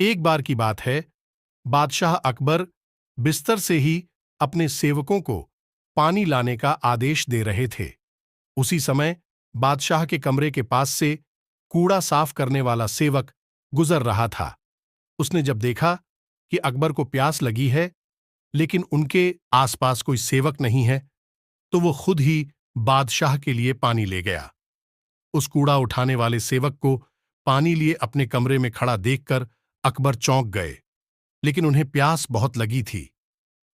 एक बार की बात है, बादशाह अकबर बिस्तर से ही अपने सेवकों को पानी लाने का आदेश दे रहे थे। उसी समय बादशाह के कमरे के पास से कूड़ा साफ करने वाला सेवक गुजर रहा था। उसने जब देखा कि अकबर को प्यास लगी है, लेकिन उनके आसपास कोई सेवक नहीं है, तो वो खुद ही बादशाह के लिए पानी ले गया। उस कूड़ा उठाने वाले सेवक को पानी लिए अपने कमरे में खड़ा देखकर अकबर चौंक गए, लेकिन उन्हें प्यास बहुत लगी थी।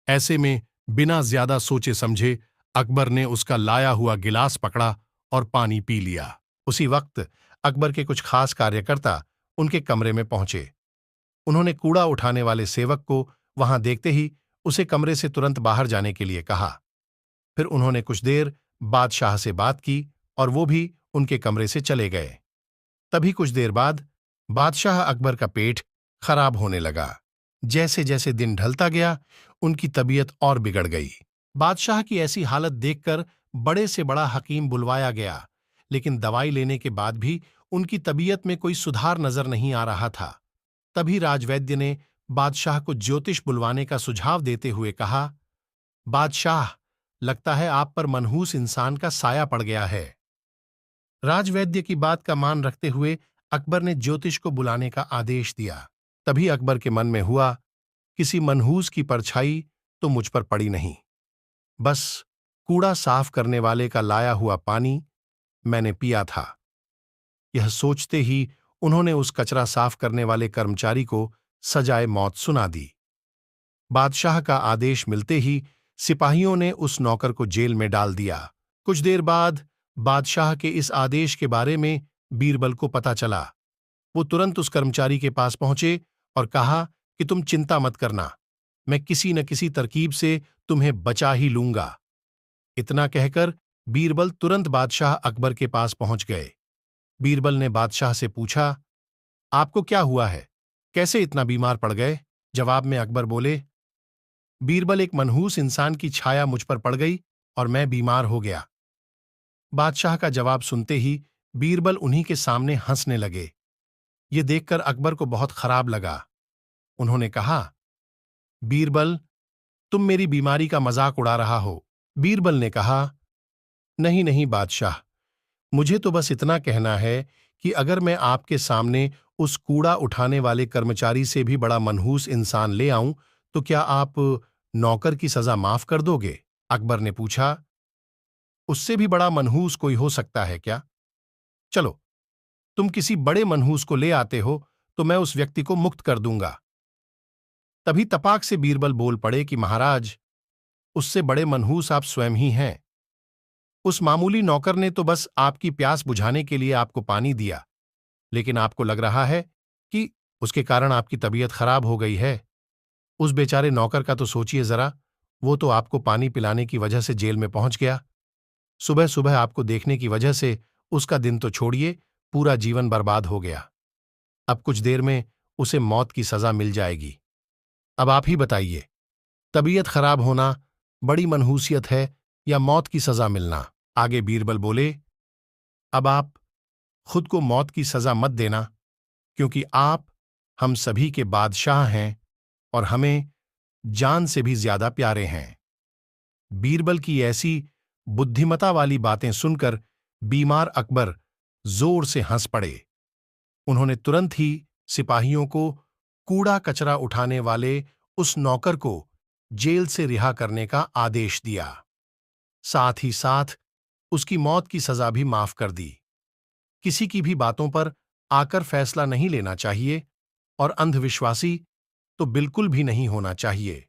ऐसे में बिना ज्यादा सोचे समझे अकबर ने उसका लाया हुआ गिलास पकड़ा और पानी पी लिया। उसी वक्त अकबर के कुछ खास कार्यकर्ता उनके कमरे में पहुंचे। उन्होंने कूड़ा उठाने वाले सेवक को वहां देखते ही उसे कमरे से तुरंत बाहर जाने के लिए कहा। फिर उन्होंने कुछ देर बादशाह से बात की और वो भी उनके कमरे से चले गए। तभी कुछ देर बाद बादशाह अकबर का पेट खराब होने लगा। जैसे जैसे दिन ढलता गया, उनकी तबीयत और बिगड़ गई। बादशाह की ऐसी हालत देखकर बड़े से बड़ा हकीम बुलवाया गया, लेकिन दवाई लेने के बाद भी उनकी तबीयत में कोई सुधार नजर नहीं आ रहा था। तभी राजवैद्य ने बादशाह को ज्योतिष बुलवाने का सुझाव देते हुए कहा, बादशाह, लगता है आप पर मनहूस इंसान का साया पड़ गया है। राजवैद्य की बात का मान रखते हुए अकबर ने ज्योतिष को बुलाने का आदेश दिया। तभी अकबर के मन में हुआ, किसी मनहूस की परछाई तो मुझ पर पड़ी नहीं। बस कूड़ा साफ करने वाले का लाया हुआ पानी मैंने पिया था। यह सोचते ही उन्होंने उस कचरा साफ करने वाले कर्मचारी को सजाए मौत सुना दी। बादशाह का आदेश मिलते ही सिपाहियों ने उस नौकर को जेल में डाल दिया। कुछ देर बाद बादशाह के इस आदेश के बारे में बीरबल को पता चला। वो तुरंत उस कर्मचारी के पास पहुंचे और कहा कि तुम चिंता मत करना, मैं किसी न किसी तरकीब से तुम्हें बचा ही लूंगा। इतना कहकर बीरबल तुरंत बादशाह अकबर के पास पहुंच गए। बीरबल ने बादशाह से पूछा, आपको क्या हुआ है, कैसे इतना बीमार पड़ गए? जवाब में अकबर बोले, बीरबल, एक मनहूस इंसान की छाया मुझ पर पड़ गई और मैं बीमार हो गया। बादशाह का जवाब सुनते ही बीरबल उन्हीं के सामने हंसने लगे। ये देखकर अकबर को बहुत खराब लगा। उन्होंने कहा, बीरबल, तुम मेरी बीमारी का मजाक उड़ा रहा हो। बीरबल ने कहा, नहीं नहीं बादशाह, मुझे तो बस इतना कहना है कि अगर मैं आपके सामने उस कूड़ा उठाने वाले कर्मचारी से भी बड़ा मनहूस इंसान ले आऊं, तो क्या आप नौकर की सजा माफ कर दोगे? अकबर ने पूछा, उससे भी बड़ा मनहूस कोई हो सकता है क्या? चलो, तुम किसी बड़े मनहूस को ले आते हो तो मैं उस व्यक्ति को मुक्त कर दूंगा। तभी तपाक से बीरबल बोल पड़े कि महाराज, उससे बड़े मनहूस आप स्वयं ही हैं। उस मामूली नौकर ने तो बस आपकी प्यास बुझाने के लिए आपको पानी दिया, लेकिन आपको लग रहा है कि उसके कारण आपकी तबीयत खराब हो गई है। उस बेचारे नौकर का तो सोचिए जरा, वो तो आपको पानी पिलाने की वजह से जेल में पहुंच गया। सुबह सुबह आपको देखने की वजह से उसका दिन तो छोड़िए, पूरा जीवन बर्बाद हो गया। अब कुछ देर में उसे मौत की सजा मिल जाएगी। अब आप ही बताइए, तबीयत खराब होना बड़ी मनहूसियत है या मौत की सजा मिलना? आगे बीरबल बोले, अब आप खुद को मौत की सजा मत देना, क्योंकि आप हम सभी के बादशाह हैं और हमें जान से भी ज्यादा प्यारे हैं। बीरबल की ऐसी बुद्धिमता वाली बातें सुनकर बीमार अकबर जोर से हंस पड़े। उन्होंने तुरंत ही सिपाहियों को कूड़ा कचरा उठाने वाले उस नौकर को जेल से रिहा करने का आदेश दिया। साथ ही साथ उसकी मौत की सजा भी माफ कर दी। किसी की भी बातों पर आकर फैसला नहीं लेना चाहिए और अंधविश्वासी तो बिल्कुल भी नहीं होना चाहिए।